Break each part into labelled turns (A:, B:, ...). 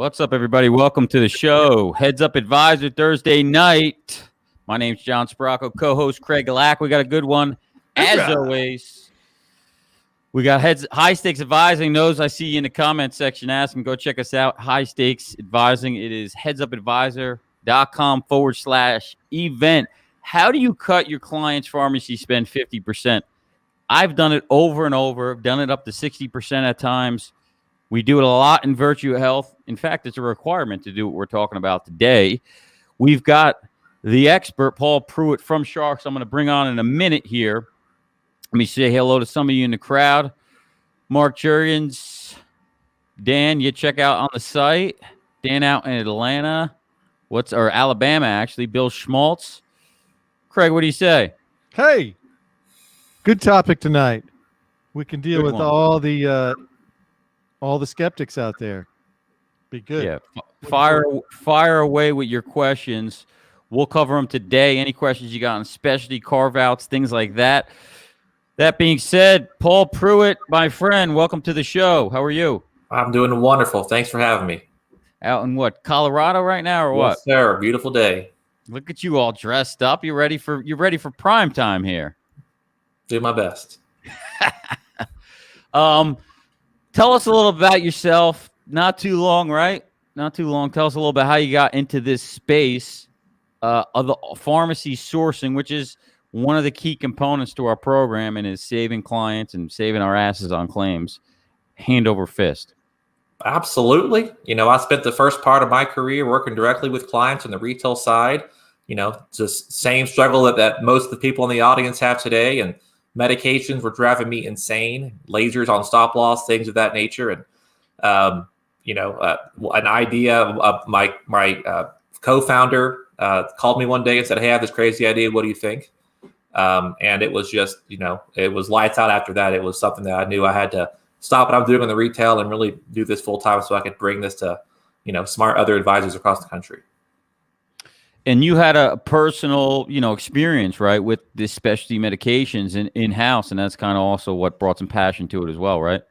A: What's up, everybody? Welcome to the show. Heads Up Advisor Thursday night. My name's John Sbrocco, co-host Craig Lack. We got a good one, as always. We got High Stakes Advising. Those I see you in the comment section. Ask them. Go check us out. High Stakes Advising. It is headsupadvisor.com/event. How do you cut your client's pharmacy spend 50%? I've done it over and over. I've done it up to 60% at times. We do it a lot in Virtue Health. In fact, it's a requirement to do what we're talking about today. We've got the expert, Paul Pruitt from Sharks. I'm going to bring on in a minute here. Let me say hello to some of you in the crowd. Mark Jurgens, Dan, you check out on the site. Dan out in Atlanta. Or Alabama, actually. Bill Schmaltz. Craig, what do you say?
B: Hey, good topic tonight. We can deal with all the skeptics out there. Be good.
A: Yeah, fire away with your questions. We'll cover them today. Any questions you got on specialty carve-outs, things like that. That being said, Paul Pruitt, my friend, welcome to the show. How are you?
C: I'm doing wonderful. Thanks for having me.
A: Out in what, Colorado right now, or what?
C: Yes, sir. Beautiful day.
A: Look at you all dressed up. You're ready for prime time here.
C: Do my best.
A: Tell us a little about yourself. Not too long, right? Not too long. Tell us a little bit how you got into this space of the pharmacy sourcing, which is one of the key components to our program and is saving clients and saving our asses on claims hand over fist.
C: Absolutely. I spent the first part of my career working directly with clients on the retail side. It's the same struggle that most of the people in the audience have today. And medications were driving me insane. Lasers on stop loss, things of that nature. And, an idea of my co-founder called me one day and said, "Hey, I have this crazy idea. What do you think?" And it was just, it was lights out after that. It was something that I knew I had to stop what I'm doing in the retail and really do this full time so I could bring this to, smart other advisors across the country.
A: And you had a personal, experience, right, with the specialty medications in-house, and that's kind of also what brought some passion to it as well, right?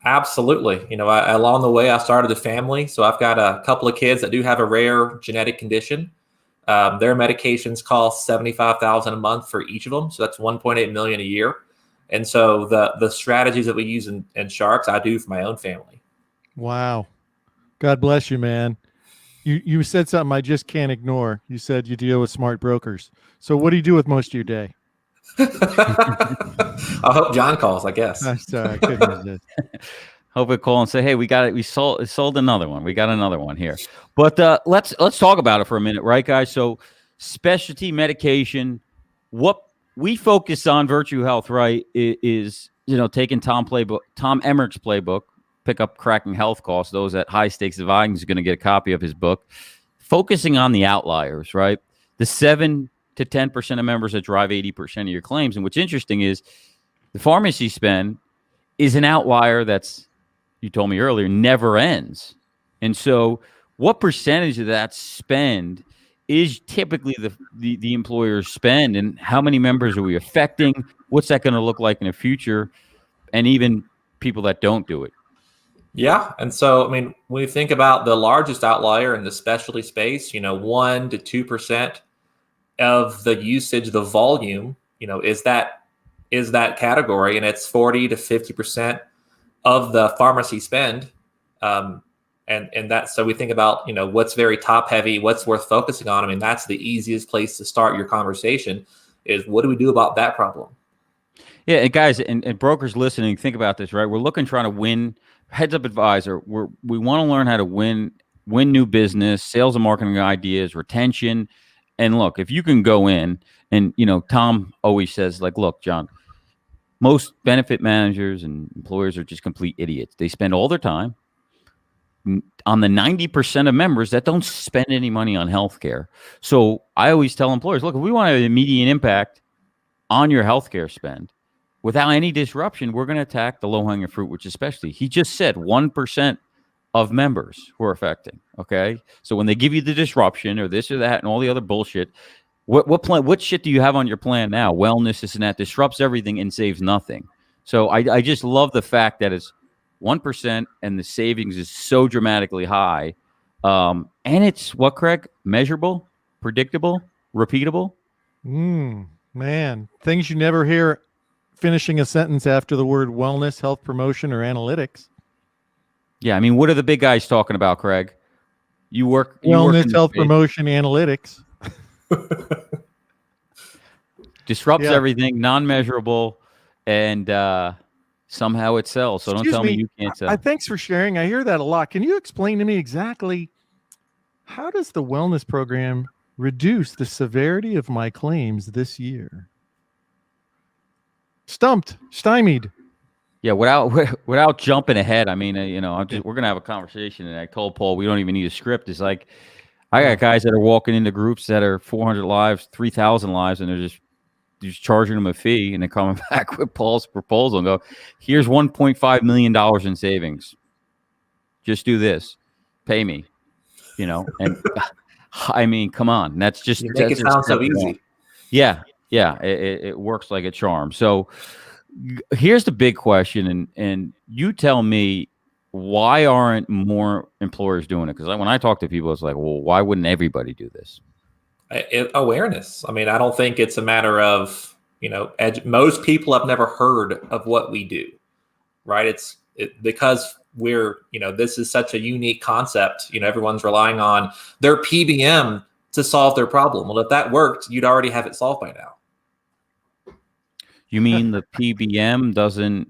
C: Absolutely. Along the way, I started a family. So I've got a couple of kids that do have a rare genetic condition. Their medications cost $75,000 a month for each of them. So that's $1.8 million a year. And so the strategies that we use in Sharks, I do for my own family.
B: Wow. God bless you, man. You said something I just can't ignore. You said you deal with smart brokers. So what do you do with most of your day?
C: I hope John calls, I guess.
B: I'm sorry, I couldn't resist.
A: Hope we call and say, "Hey, we got it. We sold another one. We got another one here." But let's talk about it for a minute, right, guys? So specialty medication, what we focus on Virtue Health, right, is taking Tom Emmerich's playbook, pick up Cracking Health Costs. Those at High Stakes Advising is going to get a copy of his book, focusing on the outliers, right? The 7 to 10% of members that drive 80% of your claims. And what's interesting is the pharmacy spend is an outlier that's, you told me earlier, never ends. And so what percentage of that spend is typically the employer's spend, and how many members are we affecting? What's that going to look like in the future? And even people that don't do it.
C: Yeah. And so, when you think about the largest outlier in the specialty space, 1 to 2% of the usage, the volume, is that category, and it's 40 to 50% of the pharmacy spend. And that, so we think about, what's very top heavy, what's worth focusing on. That's the easiest place to start your conversation is, what do we do about that problem?
A: Yeah. And guys, and brokers listening, think about this, right? We're trying to win. Heads Up Advisor, we want to learn how to win new business, sales and marketing ideas, retention. And look, if you can go in and, Tom always says, like, look, John, most benefit managers and employers are just complete idiots. They spend all their time on the 90% of members that don't spend any money on healthcare. So I always tell employers, look, if we want to have an immediate impact on your healthcare spend, without any disruption, we're going to attack the low-hanging fruit, which is specialty. He just said 1% of members who are affecting, okay? So when they give you the disruption or this or that and all the other bullshit, what shit do you have on your plan now? Wellness, this and that, disrupts everything and saves nothing. So I just love the fact that it's 1% and the savings is so dramatically high And it's what, Craig? Measurable, predictable, repeatable.
B: Man, things you never hear finishing a sentence after the word wellness, health promotion, or analytics.
A: Yeah, I mean, what are the big guys talking about, Craig? You work in
B: Wellness,
A: the
B: health
A: space.
B: promotion, analytics.
A: Disrupts
B: Yeah.
A: everything, non-measurable, and somehow it sells. So don't tell me you can't sell.
B: Thanks for sharing. I hear that a lot. Can you explain to me exactly how does the wellness program reduce the severity of my claims this year? Stumped, stymied.
A: Yeah, without jumping ahead. I mean, we're gonna have a conversation, and I told Paul we don't even need a script. It's like I got guys that are walking into groups that are 400 lives, 3,000 lives, and they're just charging them a fee, and they're coming back with Paul's proposal and go, "Here's $1.5 million in savings. Just do this, pay me." And I mean, come on, that's just
C: you make it sound so easy.
A: Yeah, it works like a charm. So here's the big question, and you tell me, why aren't more employers doing it? Because when I talk to people, it's like, well, why wouldn't everybody do this?
C: Awareness. I mean, I don't think it's a matter of, most people have never heard of what we do, right? Because we're, this is such a unique concept. Everyone's relying on their PBM to solve their problem. Well, if that worked, you'd already have it solved by now.
A: You mean the PBM doesn't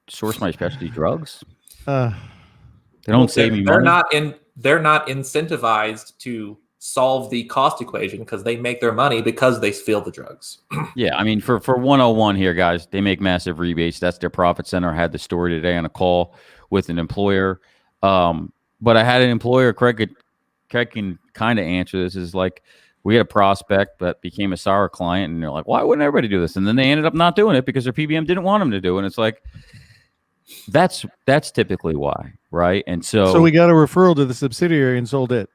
A: source my specialty drugs? They don't save me money.
C: They're not incentivized to solve the cost equation because they make their money because they fill the drugs.
A: Yeah, I mean, for 101 here, guys, they make massive rebates. That's their profit center. I had the story today on a call with an employer. But I had an employer, Craig can kind of answer this, is like, we had a prospect that became a sour client, and they're like, why wouldn't everybody do this? And then they ended up not doing it because their PBM didn't want them to do it. And it's like, that's typically why, right? And so
B: we got a referral to the subsidiary and sold it.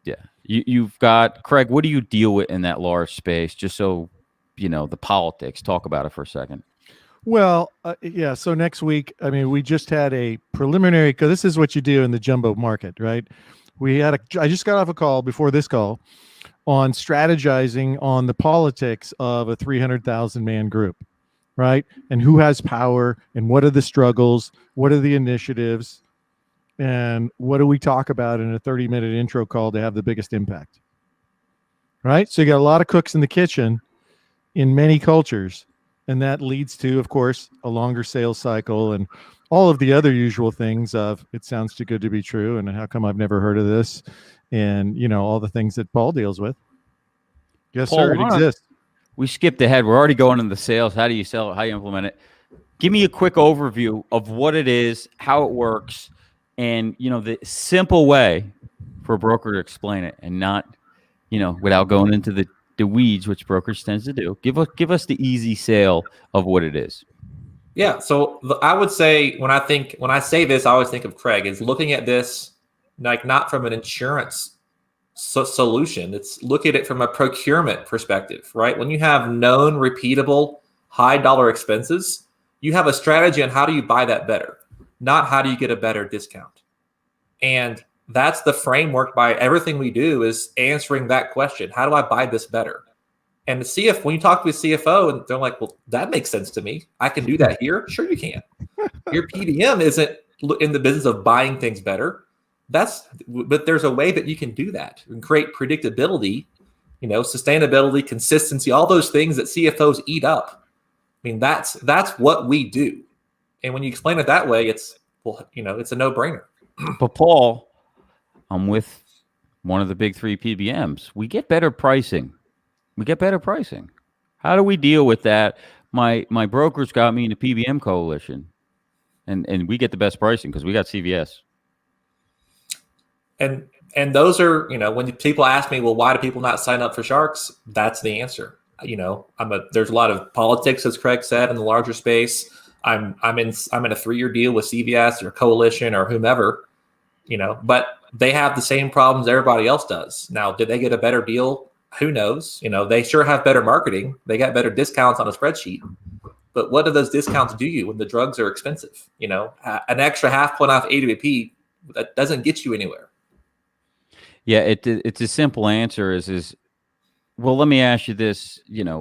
A: Yeah. You've got, Craig, what do you deal with in that large space? Just so, the politics, talk about it for a second.
B: Well, yeah. So next week, I mean, we just had a preliminary, because this is what you do in the jumbo market, right? I just got off a call before this call on strategizing on the politics of a 300,000 man group, right? And who has power, and what are the struggles? What are the initiatives? And what do we talk about in a 30-minute intro call to have the biggest impact? Right? So you got a lot of cooks in the kitchen in many cultures, and that leads to, of course, a longer sales cycle and all of the other usual things of, it sounds too good to be true, and how come I've never heard of this? And, all the things that Paul deals with. Yes,
A: Paul,
B: sir, it exists.
A: We skipped ahead. We're already going into the sales. How do you sell it? How do you implement it? Give me a quick overview of what it is, how it works, and, the simple way for a broker to explain it, and not, without going into the weeds, which brokers tends to do. Give us the easy sale of what it is.
C: Yeah. So I would say when I say this, I always think of Craig is looking at this like not from an insurance solution. It's look at it from a procurement perspective, right? When you have known, repeatable, high dollar expenses, you have a strategy on how do you buy that better, not how do you get a better discount. And that's the framework by everything we do is answering that question. How do I buy this better? And when you talk to a CFO and they're like, well, that makes sense to me. I can do that here. Sure you can. Your PBM isn't in the business of buying things better. But there's a way that you can do that and create predictability, sustainability, consistency, all those things that CFOs eat up. I mean, that's what we do. And when you explain it that way, it's a no-brainer.
A: But Paul, I'm with one of the big three PBMs. We get better pricing. How do we deal with that? My broker's got me in the PBM coalition, and we get the best pricing because we got CVS.
C: And those are, when people ask me, well, why do people not sign up for Sharks? That's the answer. There's a lot of politics, as Craig said, in the larger space. I'm in a 3-year deal with CVS or Coalition or whomever, but they have the same problems everybody else does. Now, did they get a better deal? Who knows? They sure have better marketing. They got better discounts on a spreadsheet. But what do those discounts do you when the drugs are expensive? An extra half point off AWP, that doesn't get you anywhere.
A: Yeah, it's a simple answer is well, let me ask you this,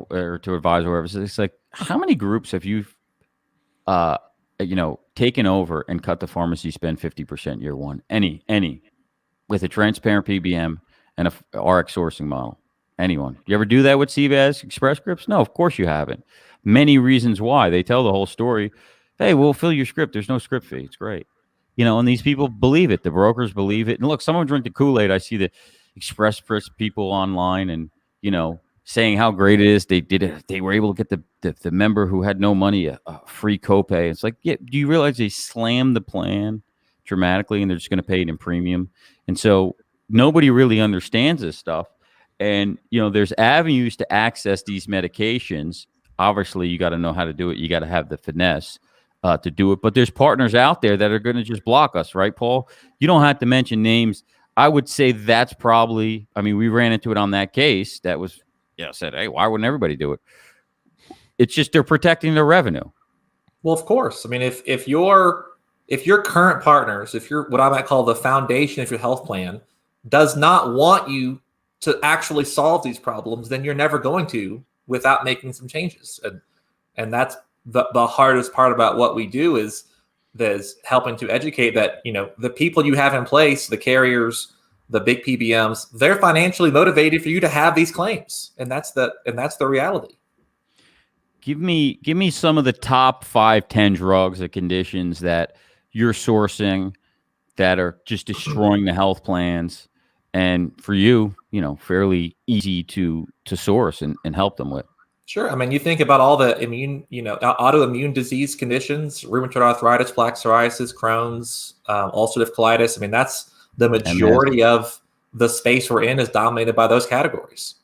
A: or to advise whoever. It's like, how many groups have you uh taken over and cut the pharmacy spend 50% year one? Any with a transparent PBM and a RX sourcing model. Anyone? You ever do that with CVS Express Scripts? No, of course you haven't. Many reasons why. They tell the whole story. Hey, we'll fill your script. There's no script fee. It's great. And these people believe it. The brokers believe it. And look, someone drink the Kool-Aid. I see the Express Scripts people online and, saying how great it is. They did it. They were able to get the member who had no money a free copay. It's like, yeah, do you realize they slammed the plan dramatically and they're just going to pay it in premium? And so nobody really understands this stuff. And, there's avenues to access these medications. Obviously, you got to know how to do it. You got to have the finesse to do it. But there's partners out there that are going to just block us, right, Paul? You don't have to mention names. I would say that's probably, we ran into it on that case that was, said, hey, why wouldn't everybody do it? It's just they're protecting their revenue.
C: Well, of course. If your current partners, if you're what I might call the foundation of your health plan, does not want you to actually solve these problems, then you're never going to without making some changes. And that's the hardest part about what we do is helping to educate that, the people you have in place, the carriers, the big PBMs, they're financially motivated for you to have these claims. And that's the reality.
A: Give me some of the top 5-10 drugs or conditions that you're sourcing that are just destroying the health plans, and for you, fairly easy to source and help them with.
C: Sure. You think about all the autoimmune disease conditions, rheumatoid arthritis, plaque psoriasis, Crohn's, ulcerative colitis. That's the majority of the space we're in is dominated by those categories.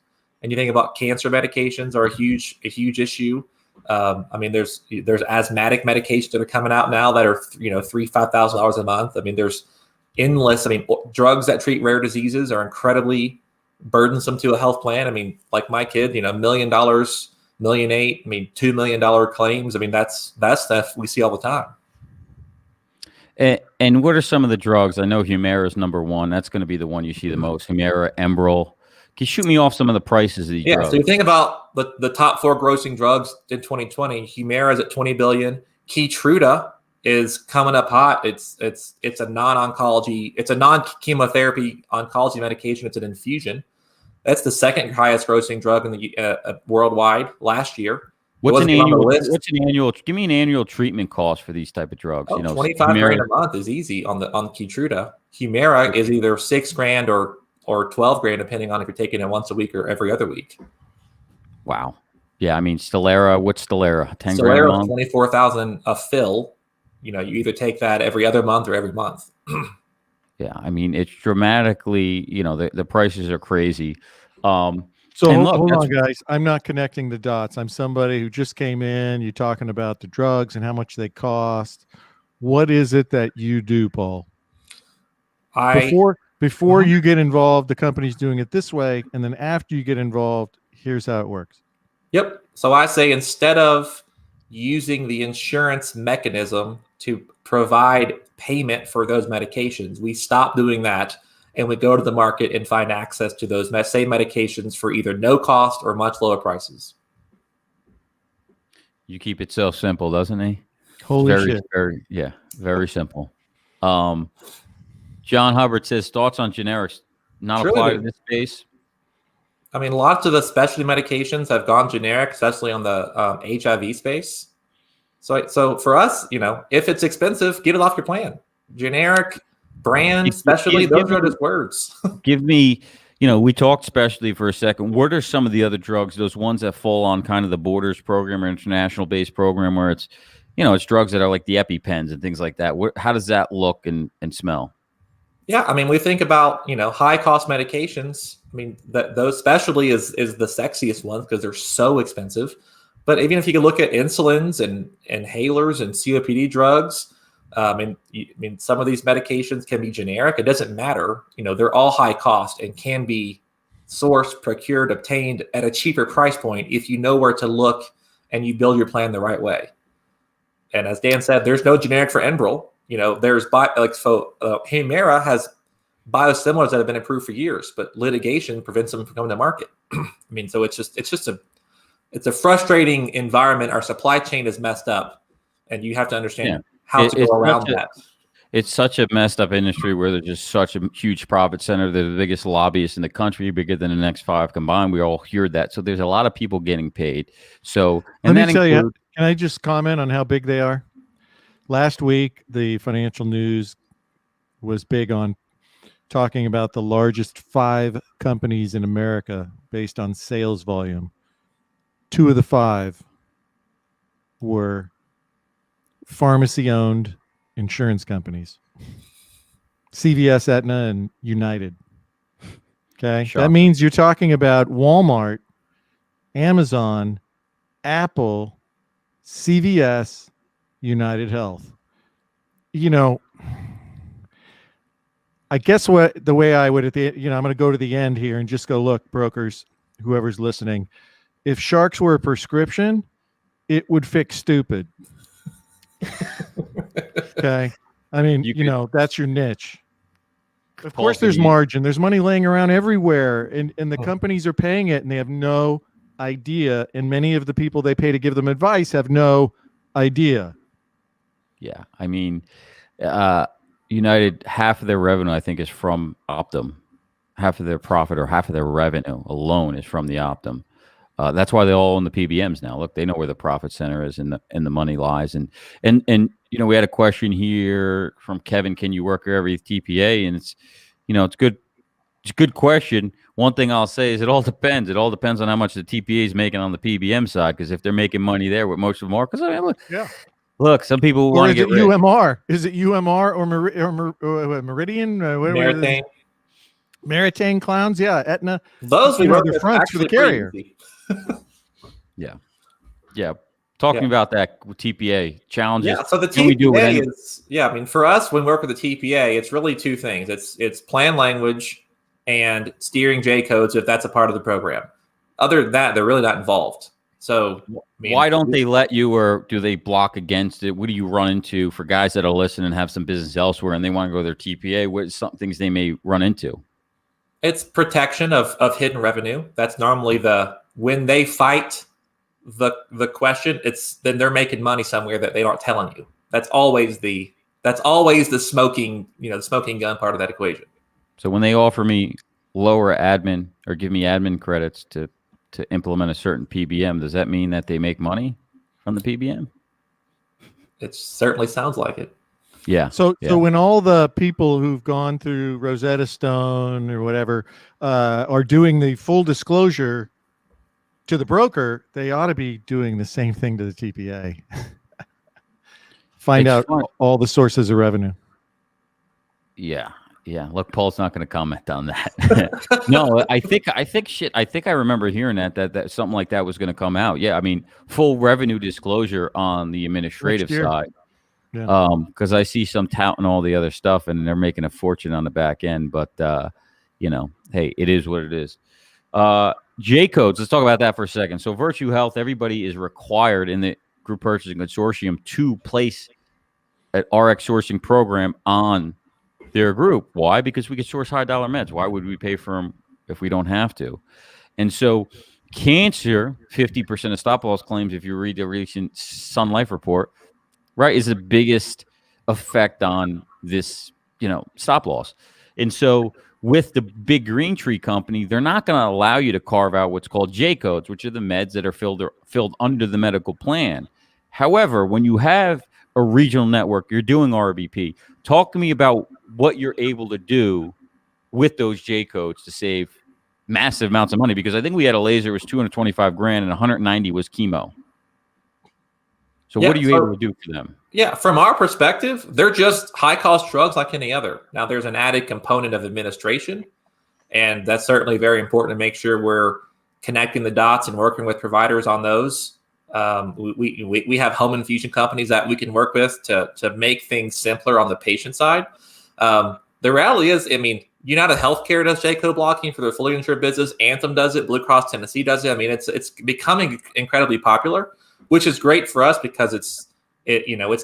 C: And you think about cancer medications are a huge issue. There's asthmatic medications that are coming out now that are $3,000-$5,000 a month. There's endless. Drugs that treat rare diseases are incredibly burdensome to a health plan. Like my kid, $1 million, $1.8 million, $2 million claims. That's stuff we see all the time.
A: And what are some of the drugs? I know Humira is number one. That's going to be the one you see the most. Humira, Enbrel. Can you shoot me off some of the prices of these drugs?
C: So you think about the top 4 grossing drugs in 2020. Humira is at $20 billion. Keytruda is coming up hot. It's a non-oncology. It's a non-chemotherapy oncology medication. It's an infusion. That's the second highest grossing drug in the worldwide last year.
A: What's an annual? Give me an annual treatment cost for these type of drugs.
C: $25,000 a month is easy on Keytruda. Humira is either $6,000 or $12,000, depending on if you're taking it once a week or every other week.
A: Wow. Yeah, Stelara. What's Stelara? $10,000
C: a month. $24,000 a fill. You either take that every other month or every month.
A: Yeah, it's dramatically. The prices are crazy.
B: So hold on, guys. I'm not connecting the dots. I'm somebody who just came in. You're talking about the drugs and how much they cost. What is it that you do, Paul? Before you get involved, the company's doing it this way, and then after you get involved, here's how it works.
C: Yep. So I say instead of using the insurance mechanism to provide payment for those medications, we stop doing that. And we go to the market and find access to those same medications for either no cost or much lower prices.
A: You keep it so simple, doesn't he?
B: Holy shit.
A: Very simple. John Hubbard says, thoughts on generics not apply to this space?
C: Lots of the specialty medications have gone generic, especially on the HIV space. So for us, if it's expensive, get it off your plan. Generic, brand, specialty, those are just words.
A: Give me, we talked specialty for a second. What are some of the other drugs, those ones that fall on kind of the Borders program or international based program where it's, it's drugs that are like the EpiPens and things like that. How does that look and smell?
C: Yeah, we think about, high cost medications. Those specialty is the sexiest ones because they're so expensive. But even if you can look at insulins and inhalers and COPD drugs, some of these medications can be generic. It doesn't matter. They're all high cost and can be sourced, procured, obtained at a cheaper price point if you know where to look and you build your plan the right way. And as Dan said, there's no generic for Enbrel. Humira has biosimilars that have been approved for years, but litigation prevents them from coming to market. I mean, so it's a frustrating environment. Our supply chain is messed up, and you have to understand how to go around that.
A: It's such a messed up industry where there's just such a huge profit center. They're the biggest lobbyists in the country, bigger than the next 5 combined. We all heard that. So there's a lot of people getting paid. So, and
B: let me tell you, can I just comment on how big they are? Last week, the financial news was big on talking about the largest 5 companies in America based on sales volume. 2 of the 5 were pharmacy-owned insurance companies. CVS, Aetna, and United. Okay.
A: Shocking.
B: That means you're talking about Walmart, Amazon, Apple, CVS, United Health. You know, I guess the way I would I'm going to go to the end here and just go, look, brokers, whoever's listening, if sharks were a prescription, it would fix stupid. Okay. I mean, that's your niche. Of course, there's margin. There's money laying around everywhere, and the companies are paying it, and they have no idea. And many of the people they pay to give them advice have no idea.
A: Yeah. I mean, United, half of their revenue, I think, is from Optum. Half of their profit or half of their revenue alone is from the Optum. That's why they all own the PBMs now. Look, they know where the profit center is and the money lies. And we had a question here from Kevin. Can you work every TPA? And it's good. It's a good question. One thing I'll say is it all depends. It all depends on how much the TPA is making on the PBM side. Because if they're making money there, what most of them are. Because I mean, look, some people want to get rich.
B: UMR. Is it UMR or Meridian?
C: Meritain.
B: Meritain clowns, yeah. Aetna.
C: Those
B: are the fronts for the carrier.
A: Yeah. Talking about that with TPA challenges.
C: Yeah, so the TPA is, I mean, for us, when we work with the TPA, it's really 2 things. It's plan language and steering J codes if that's a part of the program. Other than that, they're really not involved. So
A: why don't they let you, or do they block against it? What do you run into for guys that are listening and have some business elsewhere and they want to go to their TPA? What are some things they may run into?
C: It's protection of hidden revenue. That's normally when they fight the question, then they're making money somewhere that they aren't telling you. That's always the smoking gun part of that equation.
A: So when they offer me lower admin or give me admin credits to implement a certain PBM, does that mean that they make money from the PBM?
C: It certainly sounds like it.
A: Yeah.
B: So when all the people who've gone through Rosetta Stone or whatever are doing the full disclosure to the broker, they ought to be doing the same thing to the TPA. Find out all the sources of revenue.
A: Yeah. Look, Paul's not going to comment on that. No, I think I remember hearing that something like that was going to come out. Yeah, I mean, full revenue disclosure on the administrative side. Yeah. Because I see some touting all the other stuff, and they're making a fortune on the back end. But hey, it is what it is. J codes. Let's talk about that for a second. So, Virtue Health, everybody is required in the group purchasing consortium to place an RX sourcing program on their group. Why? Because we can source high dollar meds. Why would we pay for them if we don't have to? And so, cancer, 50% of stop loss claims, if you read the recent Sun Life report, right, is the biggest effect on this, stop loss. And so with the big green tree company, they're not going to allow you to carve out what's called J codes, which are the meds that are filled under the medical plan. However, when you have a regional network, you're doing RBP. Talk to me about what you're able to do with those J codes to save massive amounts of money, because I think we had a laser was $225,000 and 190 was chemo. So what are you able to do for them?
C: Yeah, from our perspective, they're just high-cost drugs like any other. Now, there's an added component of administration, and that's certainly very important to make sure we're connecting the dots and working with providers on those. We have home infusion companies that we can work with to make things simpler on the patient side. The reality is, I mean, United Healthcare does J-code blocking for their fully insured business. Anthem does it. Blue Cross Tennessee does it. I mean, it's becoming incredibly popular, which is great for us because it's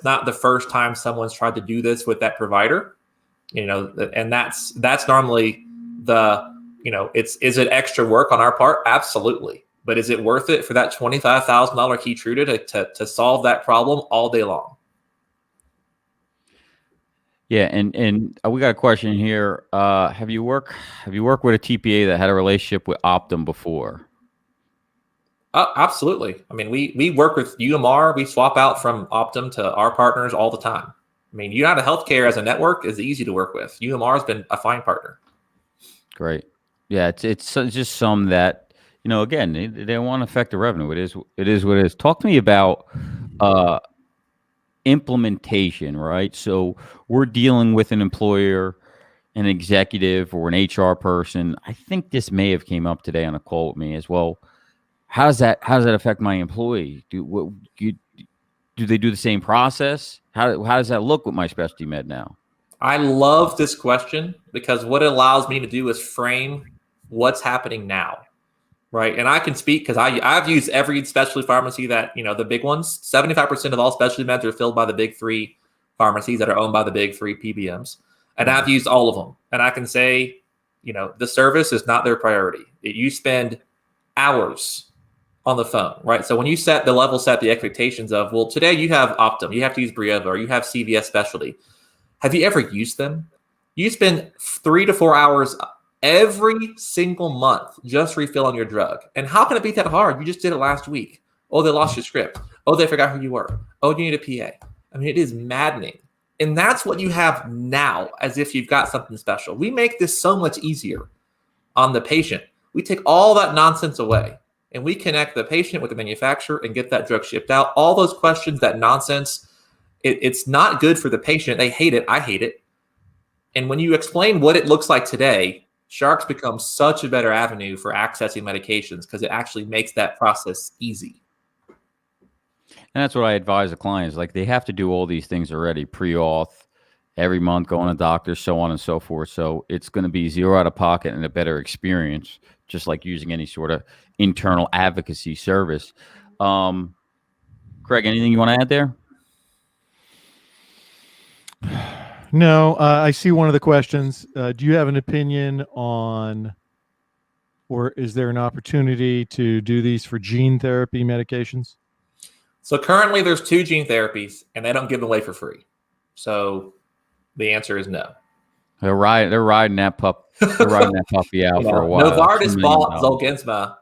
C: not the first time someone's tried to do this with that provider. And that's normally the, is it extra work on our part? Absolutely. But is it worth it for that $25,000 Keytruda to solve that problem all day long?
A: Yeah, and we got a question here. Have you worked with a TPA that had a relationship with Optum before?
C: Absolutely. I mean, we work with UMR. We swap out from Optum to our partners all the time. I mean, United Healthcare as a network is easy to work with. UMR has been a fine partner.
A: Great. Yeah, it's just some that, again, they don't want to affect the revenue. It is what it is. Talk to me about implementation, right? So we're dealing with an employer, an executive, or an HR person. I think this may have came up today on a call with me as well. How does that affect my employee? Do they do the same process? How does that look with my specialty med now?
C: I love this question because what it allows me to do is frame what's happening now, right? And I can speak because I've used every specialty pharmacy that, the big ones. 75% of all specialty meds are filled by the big three pharmacies that are owned by the big three PBMs. And I've used all of them. And I can say, the service is not their priority. You spend hours on the phone, right? So when you set the expectations of, well, today you have Optum, you have to use Briova, or you have CVS Specialty. Have you ever used them? You spend 3 to 4 hours every single month just refilling your drug. And how can it be that hard? You just did it last week. Oh, they lost your script. Oh, they forgot who you were. Oh, you need a PA. I mean, it is maddening. And that's what you have now, as if you've got something special. We make this so much easier on the patient. We take all that nonsense away and we connect the patient with the manufacturer and get that drug shipped out. All those questions, that nonsense, it's not good for the patient. They hate it. I hate it. And when you explain what it looks like today, Sharks becomes such a better avenue for accessing medications because it actually makes that process easy.
A: And that's what I advise the clients. Like, they have to do all these things already, pre-auth, every month, going to doctors, so on and so forth. So it's going to be zero out of pocket and a better experience, just like using any sort of internal advocacy service. Craig, anything you want to add there?
B: No, I see one of the questions. Do you have an opinion on, or is there an opportunity to do these for gene therapy medications?
C: So currently there's 2 gene therapies and they don't give them away for free. So the answer is no.
A: They're riding that puppy out for a while.
C: Novartis bought Zolgensma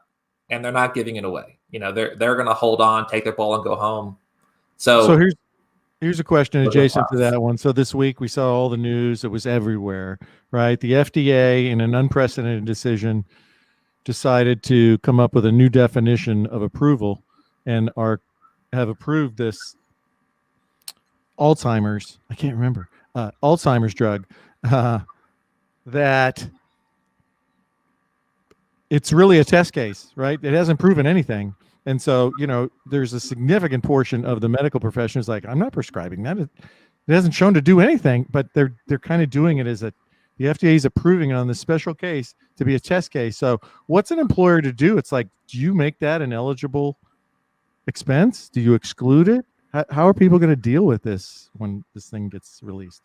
C: and they're not giving it away. They're going to hold on, take their ball and go home. So
B: here's a question adjacent to that one. So this week we saw all the news. It was everywhere, right? The FDA, in an unprecedented decision, decided to come up with a new definition of approval and have approved this Alzheimer's. I can't remember. Alzheimer's drug that it's really a test case, right? It hasn't proven anything. And so, there's a significant portion of the medical profession is like, I'm not prescribing that. It hasn't shown to do anything, but they're kind of doing it as the FDA is approving it on this special case to be a test case. So what's an employer to do? It's like, do you make that an eligible expense? Do you exclude it? How are people going to deal with this when this thing gets released?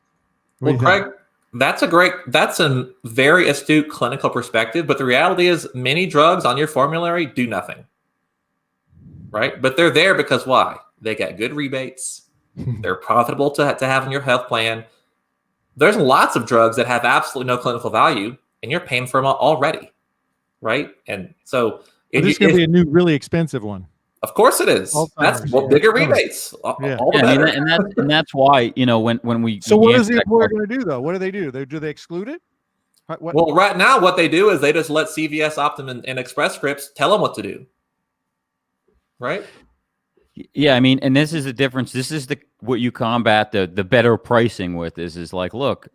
C: Well, Craig, that's a very astute clinical perspective, but the reality is many drugs on your formulary do nothing. Right? But they're there because why? They got good rebates. They're profitable to have in your health plan. There's lots of drugs that have absolutely no clinical value and you're paying for them already. Right? And so
B: this is going to be a new, really expensive one.
C: Of course it is. That's bigger rebates.
B: Yeah.
C: All the better.
A: And that's why, when we.
B: So what is the employer going to do though? What do they do? Do they exclude it?
C: Well, right now what they do is they just let CVS, Optum, and Express Scripts tell them what to do. Right.
A: Yeah, I mean, and this is the difference. This is what you combat the better pricing with is like, look,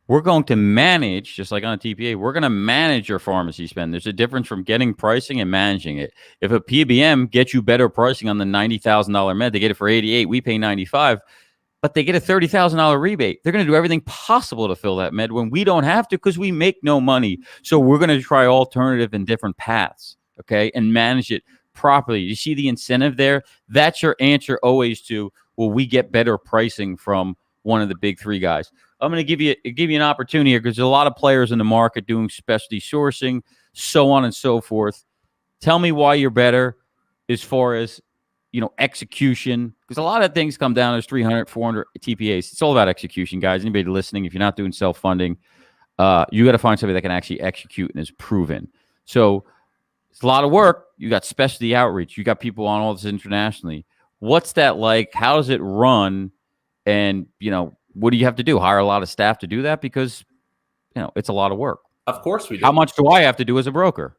A: we're going to manage, just like on a TPA, we're going to manage your pharmacy spend. There's a difference from getting pricing and managing it. If a PBM gets you better pricing on the $90,000 med, they get it for $88,000, we pay $95,000, but they get a $30,000 rebate. They're going to do everything possible to fill that med when we don't have to because we make no money. So we're going to try alternative and different paths, okay, and manage it properly. You see the incentive there? That's your answer always to, well, we get better pricing from one of the big 3 guys. I'm going to give you an opportunity here because there's a lot of players in the market doing specialty sourcing, so on and so forth. Tell me why you're better as far as, execution, because a lot of things come down. There's 300, 400 TPAs. It's all about execution, guys. Anybody listening, if you're not doing self-funding, you got to find somebody that can actually execute and is proven. So it's a lot of work. You got specialty outreach. You got people on all this internationally. What's that like? How does it run? And, what do you have to do? Hire a lot of staff to do that? Because, it's a lot of work.
C: Of course we do.
A: How much do I have to do as a broker?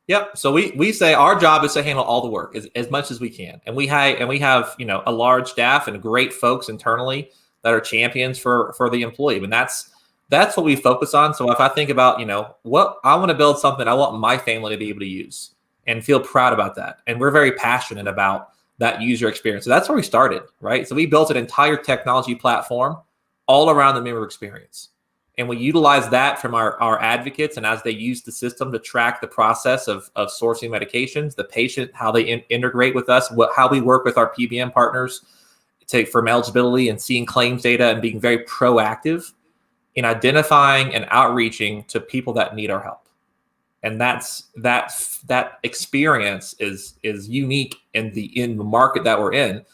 C: Yep. So we say our job is to handle all the work as much as we can. And we have, a large staff and great folks internally that are champions for the employee. I mean, that's what we focus on. So if I think about, what I want to build something I want my family to be able to use and feel proud about that. And we're very passionate about that user experience. So that's where we started, right? So we built an entire technology platform all around the member experience. And we utilize that from our advocates, and as they use the system to track the process of sourcing medications, the patient, how they integrate with us, how we work with our PBM partners from eligibility and seeing claims data and being very proactive in identifying and outreaching to people that need our help. And that experience is unique in the market that we're in,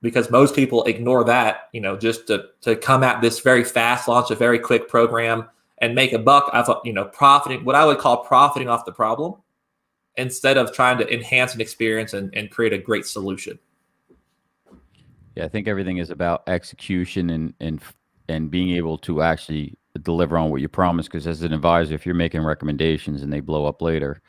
C: because most people ignore that, just to come at this very fast, launch a very quick program and make a buck of, profiting, what I would call profiting off the problem, instead of trying to enhance an experience and create a great solution.
A: Yeah, I think everything is about execution and being able to actually deliver on what you promise. Because as an advisor, if you're making recommendations and they blow up later,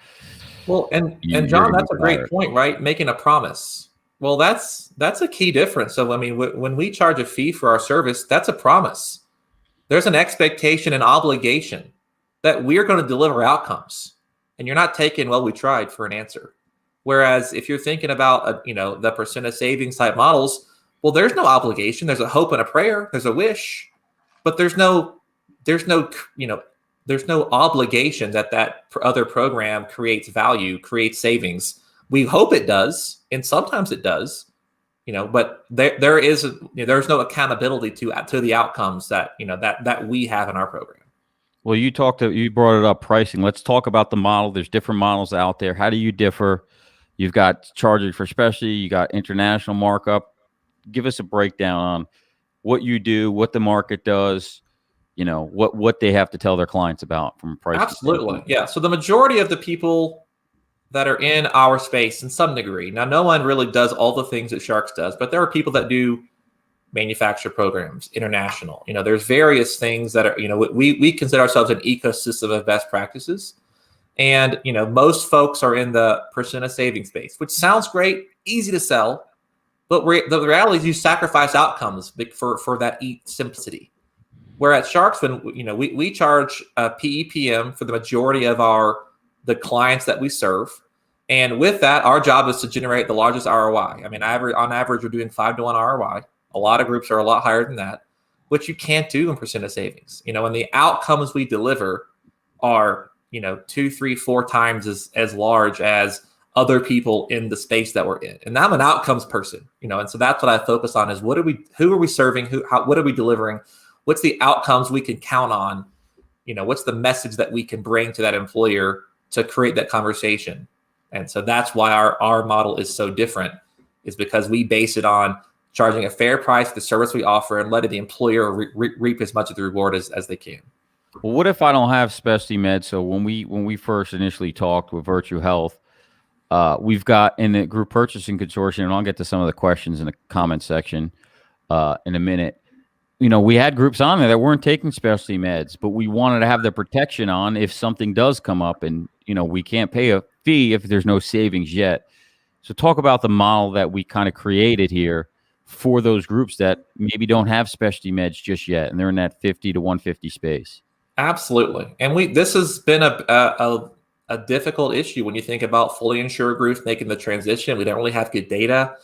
C: well, and John, that's a great point, right? Making a promise. Well, that's a key difference. So, I mean, when we charge a fee for our service, that's a promise. There's an expectation and obligation that we're going to deliver outcomes, and you're not taking, well, we tried for an answer. Whereas if you're thinking about, the percent of savings type models, well, there's no obligation. There's a hope and a prayer. There's a wish, but there's no obligation that other program creates value, creates savings. We hope it does, and sometimes it does, but there's no accountability to the outcomes that we have in our program.
A: Well, you brought it up, pricing. Let's talk about the model. There's different models out there. How do you differ? You've got charging for specialty, you got international markup. Give us a breakdown on what you do, what the market does, what they have to tell their clients about from a price.
C: Absolutely.
A: standpoint.
C: Yeah. So the majority of the people that are in our space in some degree. Now, no one really does all the things that Sharks does, but there are people that do manufacture programs, international. There's various things that are, we consider ourselves an ecosystem of best practices. And, most folks are in the percent of savings space, which sounds great, easy to sell, but the reality is you sacrifice outcomes for that simplicity. Where at Sharks, when, we charge PEPM for the majority of the clients that we serve. And with that, our job is to generate the largest ROI. I mean, on average, we're doing 5-to-1 ROI. A lot of groups are a lot higher than that, which you can't do in percent of savings. And the outcomes we deliver are, 2, 3, 4 times as large as other people in the space that we're in. And I'm an outcomes person, and so that's what I focus on is who are we serving? What are we delivering? What's the outcomes we can count on? What's the message that we can bring to that employer to create that conversation? And so that's why our model is so different, is because we base it on charging a fair price for the service we offer and letting the employer reap as much of the reward as they can.
A: Well, what if I don't have specialty med? So when we first initially talked with Virtue Health, we've got in the group purchasing consortium, and I'll get to some of the questions in the comment section in a minute. We had groups on there that weren't taking specialty meds, but we wanted to have the protection on if something does come up, and we can't pay a fee if there's no savings yet. So talk about the model that we kind of created here for those groups that maybe don't have specialty meds just yet, and they're in that 50 to 150 space.
C: Absolutely. And this has been a difficult issue when you think about fully insured groups making the transition. We don't really have good data.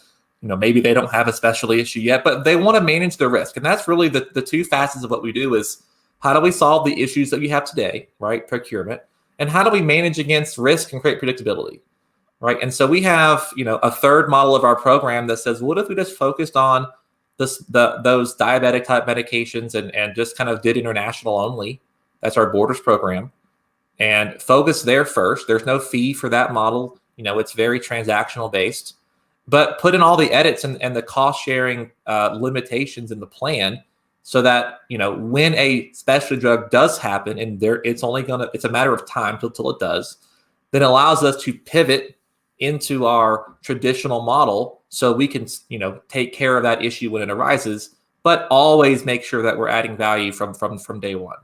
C: Maybe they don't have a specialty issue yet, but they want to manage their risk. And that's really the two facets of what we do is how do we solve the issues that we have today, right? Procurement. And how do we manage against risk and create predictability, right? And so we have, a third model of our program that says, what if we just focused on those diabetic type medications and just kind of did international only. That's our Borders program, and focus there first. There's no fee for that model. It's very transactional based, but put in all the edits and the cost sharing limitations in the plan, so that when a specialty drug does happen, and it's a matter of time till it does, then it allows us to pivot into our traditional model, so we can take care of that issue when it arises, but always make sure that we're adding value from day one.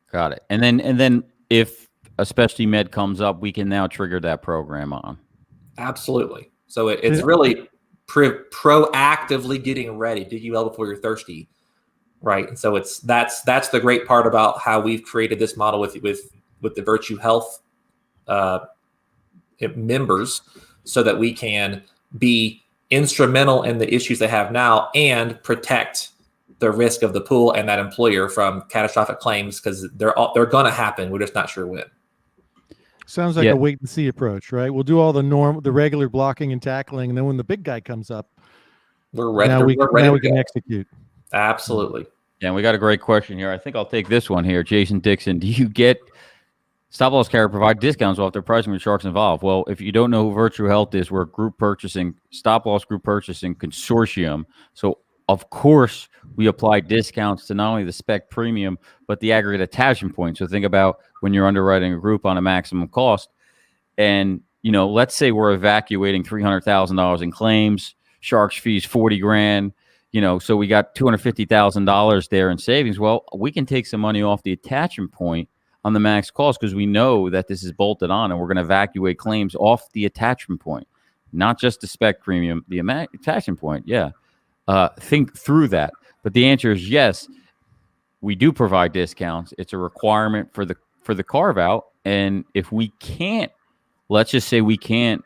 A: Got it. And then if a specialty med comes up, we can now trigger that program on.
C: Absolutely. So it's really proactively getting ready. Dig you well before you're thirsty, right? And so that's the great part about how we've created this model with the Virtue Health members, so that we can be instrumental in the issues they have now and protect the risk of the pool and that employer from catastrophic claims, because they're going to happen. We're just not sure when.
B: Sounds like a wait and see approach, right? We'll do all the regular blocking and tackling, and then when the big guy comes up,
C: we're ready.
B: Now we
C: to
B: can
C: go.
B: execute.
C: Absolutely.
A: Yeah, and we got a great question here. I think I'll take this one here. Jason Dixon, do you get stop loss carrier provide discounts off their pricing with sharks involved? Well, if you don't know who Virtue Health is, we're a group purchasing, stop loss group purchasing consortium. So of course we apply discounts to not only the spec premium, but the aggregate attachment point. So think about when you're underwriting a group on a maximum cost, and let's say we're evacuating $300,000 in claims, sharks fees $40,000. So we got $250,000 there in savings. Well, we can take some money off the attachment point on the max cost, because we know that this is bolted on, and we're going to evacuate claims off the attachment point, not just the spec premium, the attachment point. Yeah. Think through that. But the answer is yes, we do provide discounts. It's a requirement for the carve out. And if we can't, let's just say we can't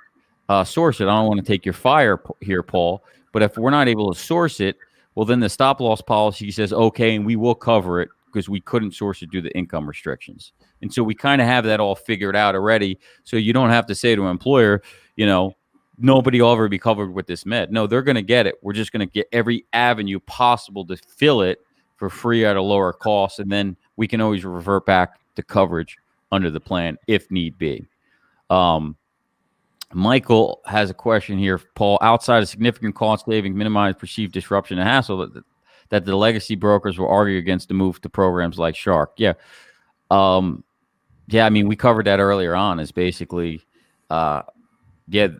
A: source it. I don't want to take your fire here, Paul, but if we're not able to source it, well, then the stop loss policy says, okay, and we will cover it because we couldn't source it due to income restrictions. And so we kind of have that all figured out already. So you don't have to say to an employer, nobody will ever be covered with this med. No, they're going to get it. We're just going to get every avenue possible to fill it for free at a lower cost. And then we can always revert back to coverage under the plan if need be. Michael has a question here, Paul. Outside of significant cost saving, minimize perceived disruption and hassle that the legacy brokers will argue against the move to programs like Shark. Yeah. I mean, we covered that earlier on, is basically, it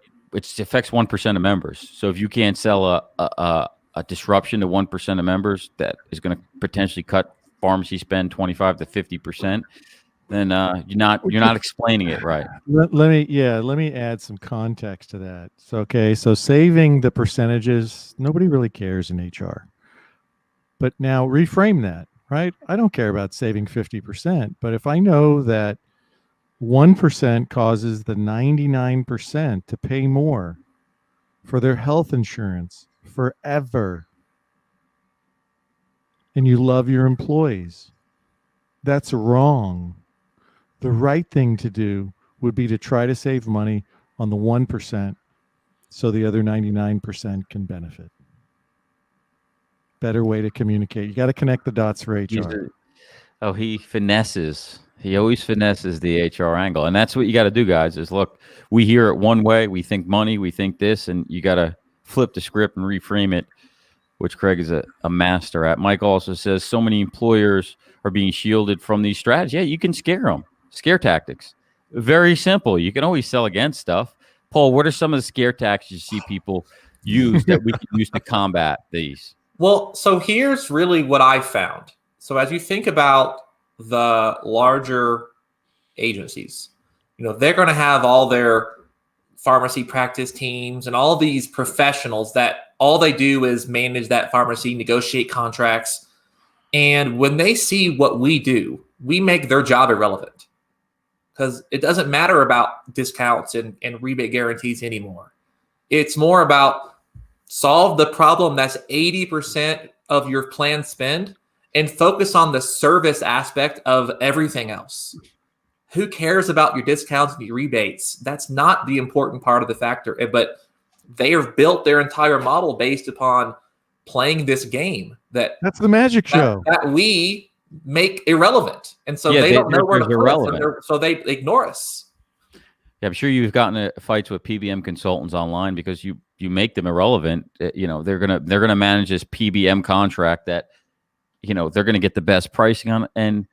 A: affects 1% of members. So if you can't sell a disruption to 1% of members that is going to potentially cut pharmacy spend 25 to 50%, then you're not explaining it right.
B: Let me add some context to that. So saving the percentages, nobody really cares in HR. But now reframe that, right? I don't care about saving 50%, but if I know that 1% causes the 99% to pay more for their health insurance forever, and you love your employees, that's wrong. The right thing to do would be to try to save money on the 1% so the other 99% can benefit. Better way to communicate. You got to connect the dots for HR.
A: He finesses. He always finesses the HR angle. And that's what you got to do, guys, is look, we hear it one way. We think money, we think this, and you got to flip the script and reframe it, which Craig is a master at. Mike also says so many employers are being shielded from these strategies. Yeah, you can scare them. Scare tactics. Very simple. You can always sell against stuff. Paul, what are some of the scare tactics you see people use that we can use to combat these?
C: Well, so here's really what I found. So as you think about the larger agencies, they're going to have all their pharmacy practice teams and all these professionals that all they do is manage that pharmacy, negotiate contracts. And when they see what we do, we make their job irrelevant, because it doesn't matter about discounts and rebate guarantees anymore. It's more about solve the problem that's 80% of your plan spend and focus on the service aspect of everything else. Who cares about your discounts and your rebates? That's not the important part of the factor. But they have built their entire model based upon playing this game
B: that's the magic show
C: that we make irrelevant. And so they don't know where to put us, so they ignore us.
A: Yeah, I'm sure you've gotten into fights with PBM consultants online because you make them irrelevant. You know, they're gonna manage this PBM contract that, you know, they're gonna get the best pricing on. And,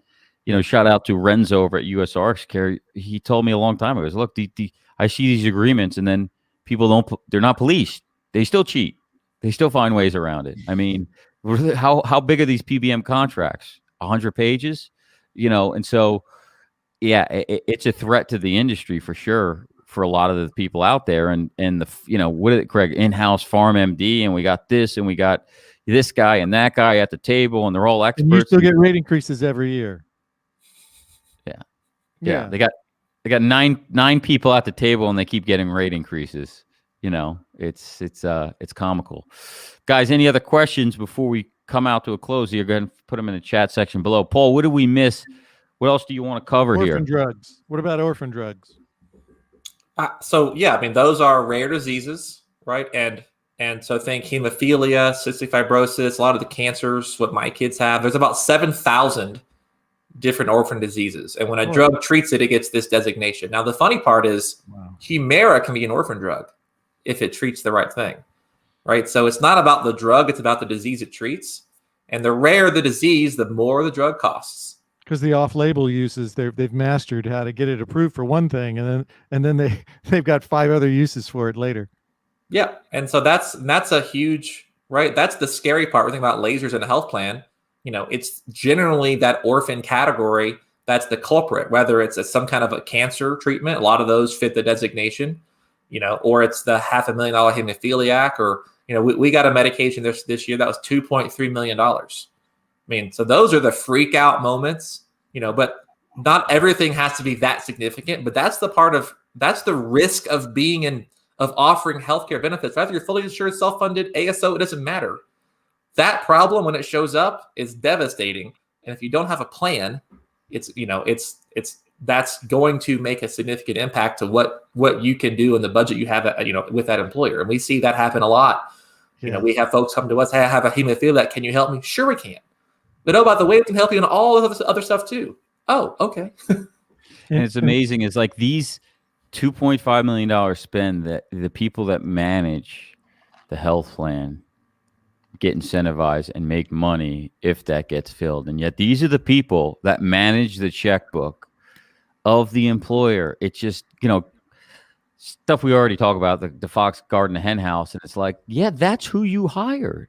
A: you know, shout out to Renzo over at USRX Care. He told me a long time ago, he goes, look, I see these agreements, and then people they're not policed. They still cheat. They still find ways around it. I mean, how big are these PBM contracts? 100 pages, you know? And so, yeah, it's a threat to the industry for sure for a lot of the people out there. And the, you know, what is it, Craig? In-house farm MD, and we got this, and we got this guy and that guy at the table, and they're all experts.
B: And you still get rate increases every year.
A: Yeah. They got nine people at the table, and they keep getting rate increases. You know, it's comical. Guys, any other questions before we come out to a close? You're going to put them in the chat section below. Paul, what did we miss? What else do you want to cover here?
B: Orphan drugs. What about orphan drugs?
C: So yeah, I mean, those are rare diseases, right? And so think hemophilia, cystic fibrosis, a lot of the cancers, what my kids have. There's about 7,000 different orphan diseases. And when a drug treats it, it gets this designation. Now, the funny part is Humira can be an orphan drug if it treats the right thing, right? So it's not about the drug, it's about the disease it treats. And the rarer the disease, the more the drug costs. Because
B: the off-label uses, they've mastered how to get it approved for one thing, and then they've got 5 other uses for it later.
C: Yeah, and so that's a huge, right? That's the scary part. We're thinking about lasers in a health plan. You know, it's generally that orphan category that's the culprit, whether it's some kind of a cancer treatment. A lot of those fit the designation, you know, or it's the $500,000 hemophiliac, or, you know, we got a medication this year that was $2.3 million. I mean, so those are the freak out moments, you know, but not everything has to be that significant, but that's the risk of of offering healthcare benefits. Whether you're fully insured, self-funded, ASO, it doesn't matter. That problem, when it shows up, is devastating. And if you don't have a plan, that's going to make a significant impact to what you can do in the budget you have, with that employer. And we see that happen a lot. Yeah. You know, we have folks come to us, hey, I have a hemophilia, can you help me? Sure, we can. But oh, by the way, we can help you in all of the other stuff too. Oh, okay.
A: And it's amazing. It's like these $2.5 million spend that the people that manage the health plan get incentivized and make money if that gets filled. And yet these are the people that manage the checkbook of the employer. It's just, you know, stuff we already talk about, the Fox Garden hen house. And it's like, yeah, that's who you hired.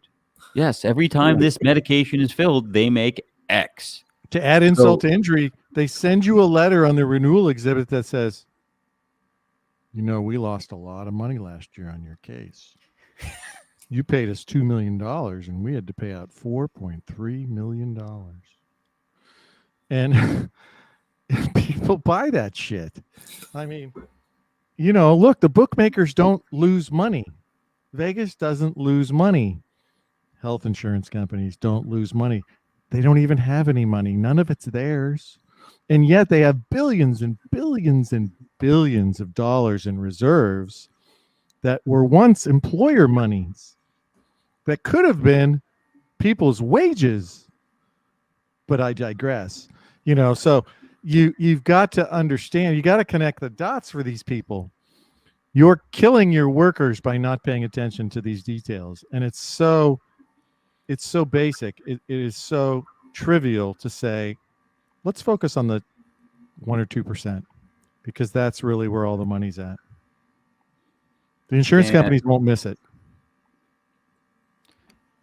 A: Yes, every time this medication is filled, they make X.
B: To add insult to injury, they send you a letter on the renewal exhibit that says, you know, we lost a lot of money last year on your case. You paid us $2 million, and we had to pay out $4.3 million. And people buy that shit. I mean, you know, look, the bookmakers don't lose money. Vegas doesn't lose money. Health insurance companies don't lose money. They don't even have any money. None of it's theirs. And yet they have billions and billions and billions of dollars in reserves that were once employer monies that could have been people's wages. But I digress. You know, so you've got to understand, you got to connect the dots for these people. You're killing your workers by not paying attention to these details. And it's so basic. It is so trivial to say, let's focus on the 1 or 2%, because that's really where all the money's at. The insurance companies won't miss it.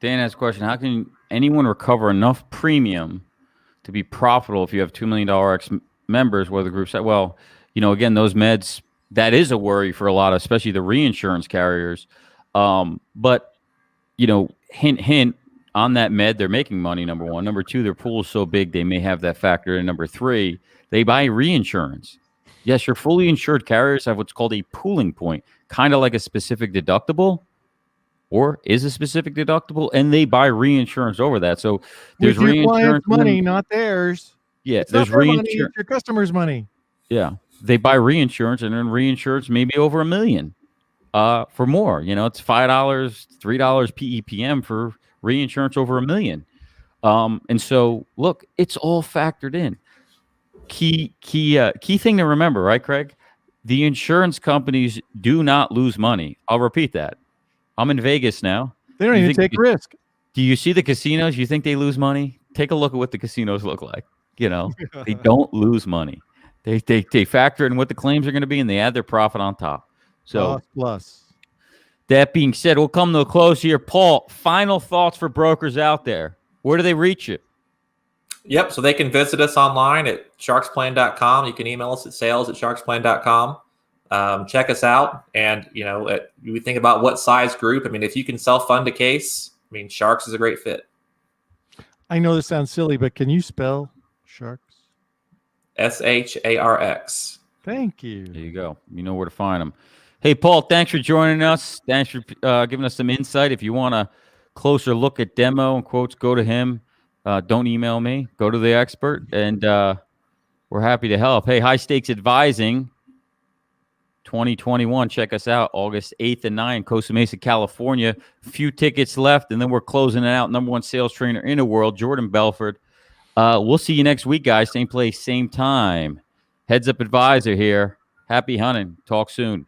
A: Dan has a question. How can anyone recover enough premium to be profitable if you have $2 million X members where the group said, well, you know, again, those meds, that is a worry for a lot of, especially the reinsurance carriers. But, you know, hint, on that med, they're making money, number one. Number two, their pool is so big, they may have that factor. And number three, they buy reinsurance. Yes, your fully insured carriers have what's called a pooling point, kind of like a specific deductible, or is a specific deductible, and they buy reinsurance over that. So there's reinsurance
B: money, not theirs.
A: Yeah,
B: it's
A: there's reinsurance.
B: It's your customer's money.
A: Yeah, they buy reinsurance, and then reinsurance maybe over $1 million. for more. It's $5, $3 PEPM for reinsurance over $1 million. And so, look, it's all factored in. Key thing to remember, right, Craig? The insurance companies do not lose money. I'll repeat that. I'm in Vegas now.
B: They don't even take risk.
A: Do you see the casinos? You think they lose money? Take a look at what the casinos look like. They don't lose money. They factor in what the claims are going to be, and they add their profit on top. So
B: plus.
A: That being said, we'll come to a close here. Paul, final thoughts for brokers out there. Where do they reach you?
C: Yep. So they can visit us online at sharksplan.com. You can email us at sales@sharksplan.com. Check us out. And, we think about what size group. I mean, if you can self-fund a case, Sharks is a great fit.
B: I know this sounds silly, but can you spell Sharks?
C: SHARX.
B: Thank you.
A: There you go. You know where to find them. Hey, Paul, thanks for joining us. Thanks for giving us some insight. If you want a closer look at demo and quotes, go to him. Don't email me. Go to the expert, and we're happy to help. Hey, High Stakes Advising 2021. Check us out August 8th and 9th, Costa Mesa, California. A few tickets left, and then we're closing it out. Number one sales trainer in the world, Jordan Belford. We'll see you next week, guys. Same place, same time. Heads Up Advisor here. Happy hunting. Talk soon.